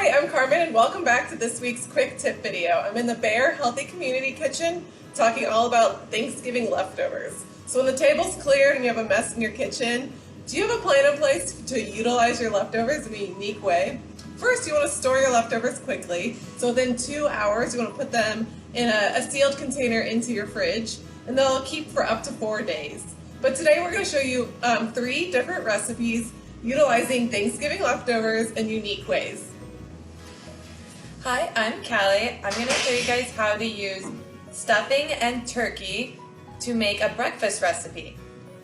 Hi, I'm Carmen and welcome back to this week's quick tip video. I'm in the Bear Healthy Community Kitchen talking all about Thanksgiving leftovers. So when the table's cleared and you have a mess in your kitchen, do you have a plan in place to utilize your leftovers in a unique way? First, you want to store your leftovers quickly. So within 2 hours, you want to put them in a sealed container into your fridge, and they'll keep for up to 4 days. But today we're going to show you 3 different recipes utilizing Thanksgiving leftovers in unique ways. Hi, I'm Callie. I'm going to show you guys how to use stuffing and turkey to make a breakfast recipe.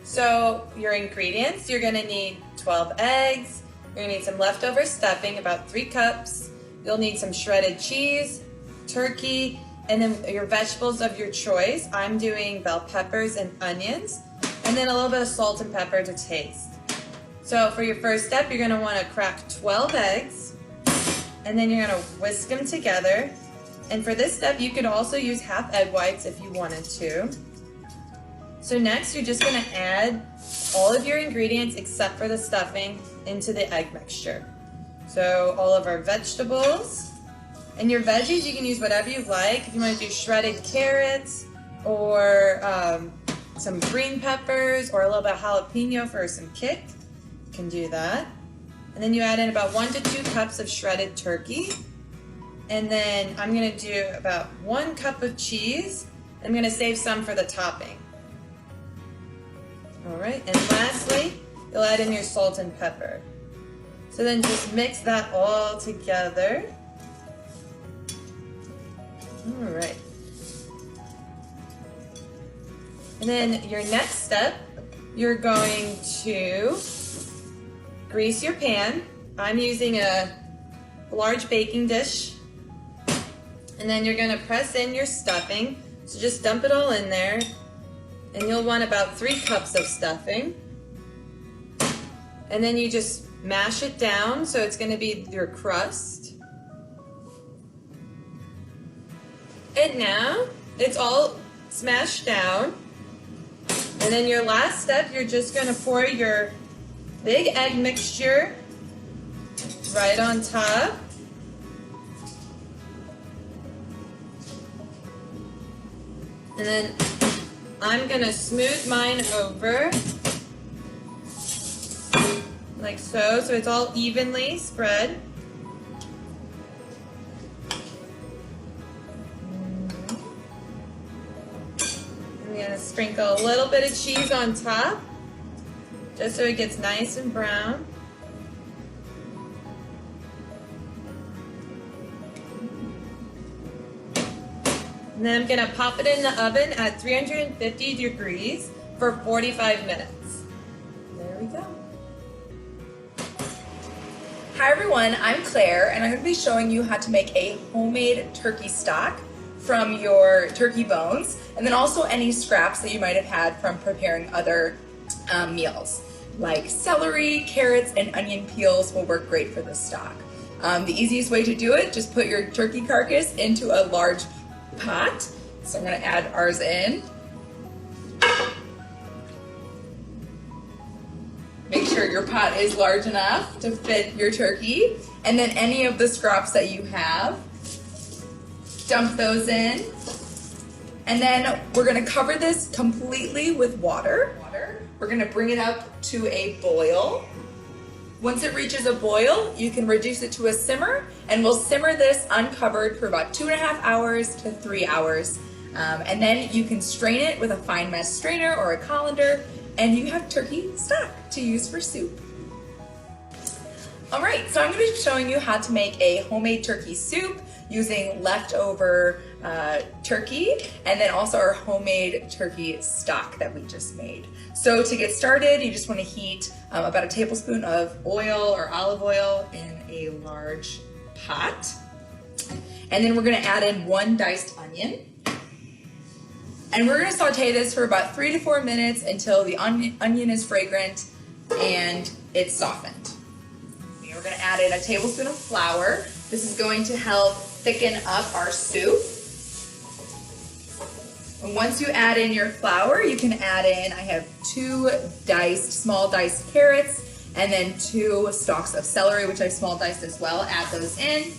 So your ingredients, you're going to need 12 eggs, you're going to need some leftover stuffing, about 3 cups, you'll need some shredded cheese, turkey, and then your vegetables of your choice. I'm doing bell peppers and onions, and then a little bit of salt and pepper to taste. So for your first step, you're going to want to crack 12 eggs, and then you're going to whisk them together. And for this step, you could also use half egg whites if you wanted to. So next, you're just going to add all of your ingredients except for the stuffing into the egg mixture. So all of our vegetables, and your veggies, you can use whatever you like. If you want to do shredded carrots or some green peppers or a little bit of jalapeno for some kick, you can do that. And then you add in about 1 to 2 cups of shredded turkey. And then I'm going to do about 1 cup of cheese. I'm going to save some for the topping. All right, and lastly, you'll add in your salt and pepper. So then just mix that all together. All right. And then your next step, you're going to grease your pan. I'm using a large baking dish. And then you're going to press in your stuffing. So just dump it all in there. And you'll want about 3 cups of stuffing. And then you just mash it down so it's going to be your crust. And now it's all smashed down. And then your last step, you're just going to pour your big egg mixture right on top. And then I'm going to smooth mine over like so it's all evenly spread. I'm going to sprinkle a little bit of cheese on top just so it gets nice and brown. And then I'm going to pop it in the oven at 350 degrees for 45 minutes. There we go. Hi everyone, I'm Claire and I'm going to be showing you how to make a homemade turkey stock from your turkey bones, and then also any scraps that you might have had from preparing other meals. Like celery, carrots, and onion peels will work great for this stock. The easiest way to do it, just put your turkey carcass into a large pot. So I'm going to add ours in. Make sure your pot is large enough to fit your turkey. And then any of the scraps that you have, dump those in. And then we're going to cover this completely with water. We're going to bring it up to a boil. Once it reaches a boil, you can reduce it to a simmer, and we'll simmer this uncovered for about 2.5 hours to 3 hours. And then you can strain it with a fine mesh strainer or a colander, and you have turkey stock to use for soup. All right, so I'm going to be showing you how to make a homemade turkey soup using leftover turkey, and then also our homemade turkey stock that we just made. So to get started, you just want to heat about a tablespoon of oil or olive oil in a large pot. And then we're going to add in 1 diced onion. And we're going to saute this for about 3 to 4 minutes until the onion is fragrant and it's softened. We're going to add in a tablespoon of flour. This is going to help thicken up our soup. And once you add in your flour, you can add in, I have 2 small diced carrots and then 2 stalks of celery, which I've small diced as well. Add those in.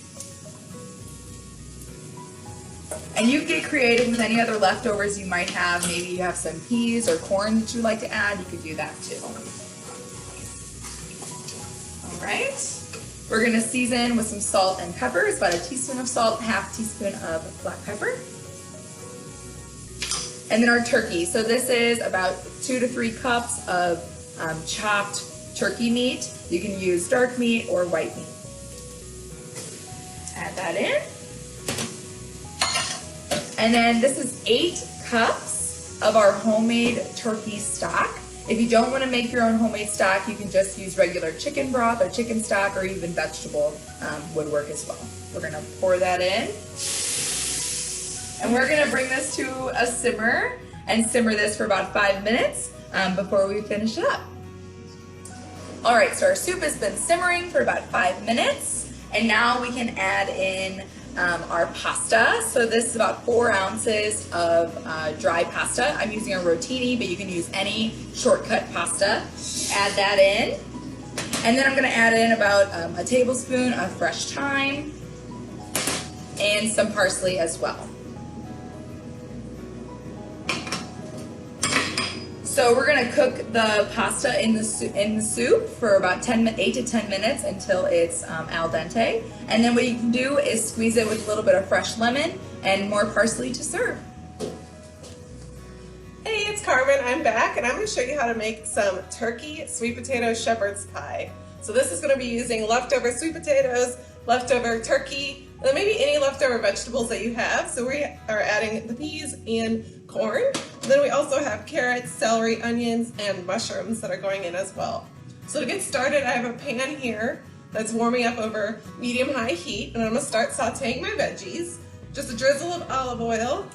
And you get creative with any other leftovers you might have. Maybe you have some peas or corn that you'd like to add. You could do that too. All right. We're going to season with some salt and pepper. It's about a teaspoon of salt, half teaspoon of black pepper. And then our turkey. So this is about 2 to 3 cups of chopped turkey meat. You can use dark meat or white meat. Add that in. And then this is 8 cups of our homemade turkey stock. If you don't want to make your own homemade stock, you can just use regular chicken broth or chicken stock, or even vegetable would work as well. We're going to pour that in. And we're going to bring this to a simmer and simmer this for about 5 minutes before we finish it up. All right, so our soup has been simmering for about 5 minutes, and now we can add in our pasta. So this is about 4 ounces of dry pasta. I'm using a rotini, but you can use any shortcut pasta. Add that in. And then I'm going to add in about a tablespoon of fresh thyme and some parsley as well. So we're going to cook the pasta in the soup for about 8 to 10 minutes until it's al dente. And then what you can do is squeeze it with a little bit of fresh lemon and more parsley to serve. Hey, it's Carmen. I'm back, and I'm going to show you how to make some turkey sweet potato shepherd's pie. So this is going to be using leftover sweet potatoes, leftover turkey, and then maybe any leftover vegetables that you have. So we are adding the peas and corn. And then we also have carrots, celery, onions, and mushrooms that are going in as well. So to get started, I have a pan here that's warming up over medium-high heat, and I'm going to start sauteing my veggies. Just a drizzle of olive oil.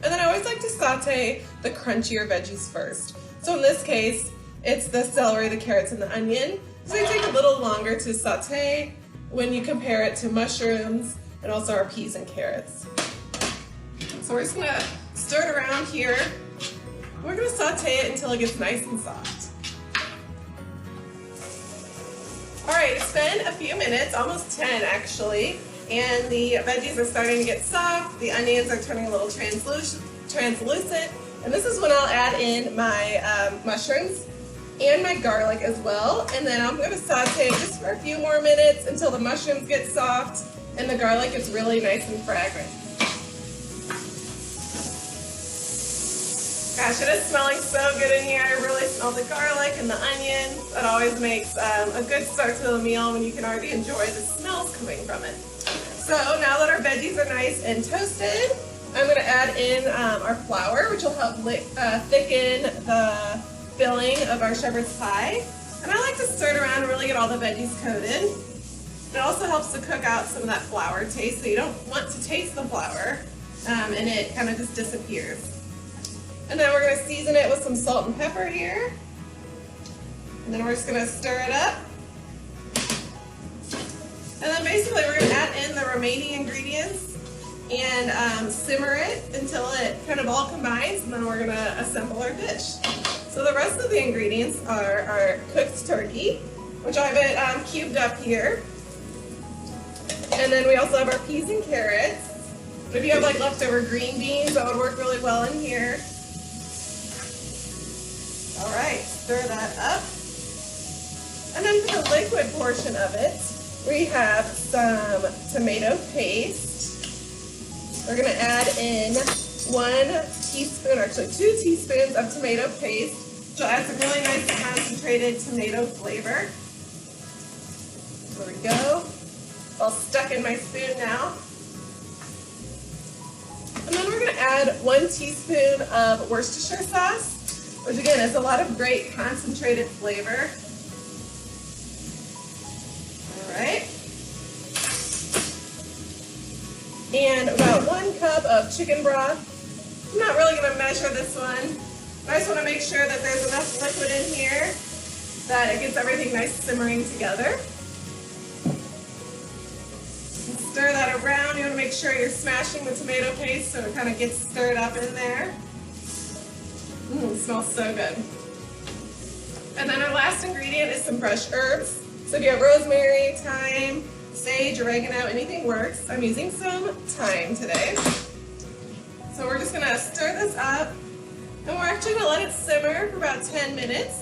And then I always like to saute the crunchier veggies first. So in this case, it's the celery, the carrots, and the onion. So they take a little longer to saute when you compare it to mushrooms and also our peas and carrots. So we're just going to stir it around here. We're going to saute it until it gets nice and soft. All right, it's been a few minutes, almost 10 actually, and the veggies are starting to get soft. The onions are turning a little translucent, and this is when I'll add in my mushrooms and my garlic as well. And then I'm going to saute just for a few more minutes until the mushrooms get soft and the garlic is really nice and fragrant. Gosh, it is smelling so good in here. I really smell the garlic and the onions. It always makes a good start to the meal when you can already enjoy the smells coming from it. So now that our veggies are nice and toasted, I'm going to add in our flour, which will help thicken the filling of our shepherd's pie. And I like to stir it around and really get all the veggies coated. It also helps to cook out some of that flour taste, so you don't want to taste the flour, and it kind of just disappears. And then we're going to season it with some salt and pepper here. And then we're just going to stir it up. And then basically we're going to add in the remaining ingredients and simmer it until it kind of all combines, and then we're going to assemble our dish. So the rest of the ingredients are our cooked turkey, which I have it cubed up here. And then we also have our peas and carrots. But if you have like leftover green beans, that would work really well in here. All right, stir that up. And then for the liquid portion of it, we have some tomato paste. We're gonna add in 1 teaspoon, or actually 2 teaspoons of tomato paste, which will add some really nice concentrated tomato flavor. There we go. It's all stuck in my spoon now. And then we're gonna add 1 teaspoon of Worcestershire sauce, which again is a lot of great concentrated flavor. All right. And about 1 cup of chicken broth. I'm not really going to measure this one, but I just want to make sure that there's enough liquid in here that it gets everything nice simmering together. And stir that around. You want to make sure you're smashing the tomato paste so it kind of gets stirred up in there. It smells so good. And then our last ingredient is some fresh herbs. So if you have rosemary, thyme, sage, oregano, anything works. I'm using some thyme today. So we're just gonna stir this up, and we're actually gonna let it simmer for about 10 minutes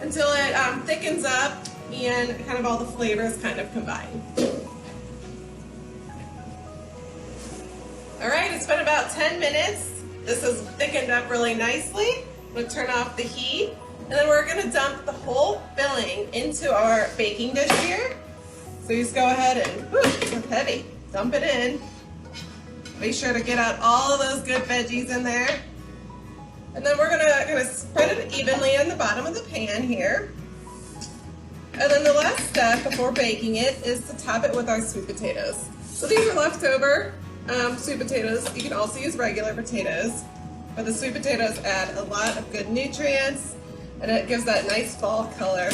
until it thickens up and kind of all the flavors kind of combine. All right, it's been about 10 minutes. This has thickened up really nicely. I'm gonna turn off the heat, and then we're gonna dump the whole filling into our baking dish here. So you just go ahead and, whew, it's heavy, dump it in. Make sure to get out all of those good veggies in there. And then we're gonna spread it evenly on the bottom of the pan here. And then the last step before baking it is to top it with our sweet potatoes. So these are leftover sweet potatoes. You can also use regular potatoes, but the sweet potatoes add a lot of good nutrients, and it gives that nice fall color.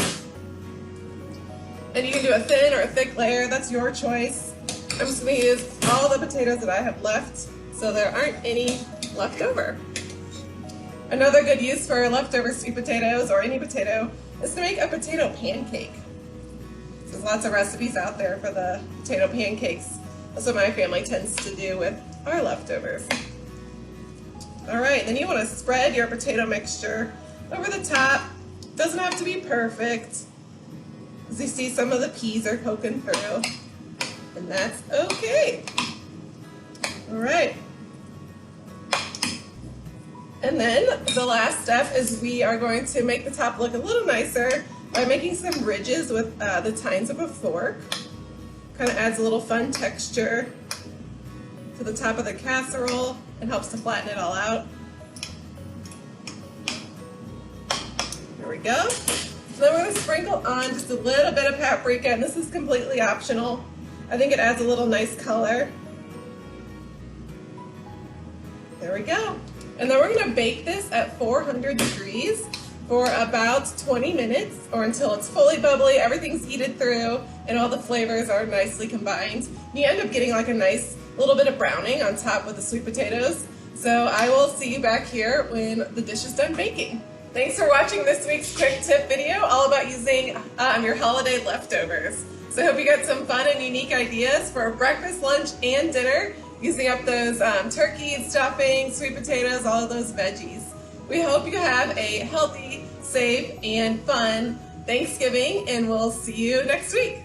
And you can do a thin or a thick layer, that's your choice. I'm just going to use all the potatoes that I have left, so there aren't any left over. Another good use for leftover sweet potatoes, or any potato, is to make a potato pancake. So there's lots of recipes out there for the potato pancakes. That's what my family tends to do with our leftovers. All right, then you want to spread your potato mixture over the top. Doesn't have to be perfect. As you see, some of the peas are poking through, and that's okay. All right. And then the last step is we are going to make the top look a little nicer by making some ridges with the tines of a fork. Kind of adds a little fun texture to the top of the casserole and helps to flatten it all out. There we go. So then we're going to sprinkle on just a little bit of paprika, and this is completely optional. I think it adds a little nice color. There we go. And then we're going to bake this at 400 degrees for about 20 minutes, or until it's fully bubbly, everything's heated through, and all the flavors are nicely combined. You end up getting like a nice little bit of browning on top with the sweet potatoes. So I will see you back here when the dish is done baking. Thanks for watching this week's quick tip video all about using your holiday leftovers. So I hope you got some fun and unique ideas for breakfast, lunch, and dinner, using up those turkey, stuffing, sweet potatoes, all of those veggies. We hope you have a healthy, safe, and fun Thanksgiving, and we'll see you next week.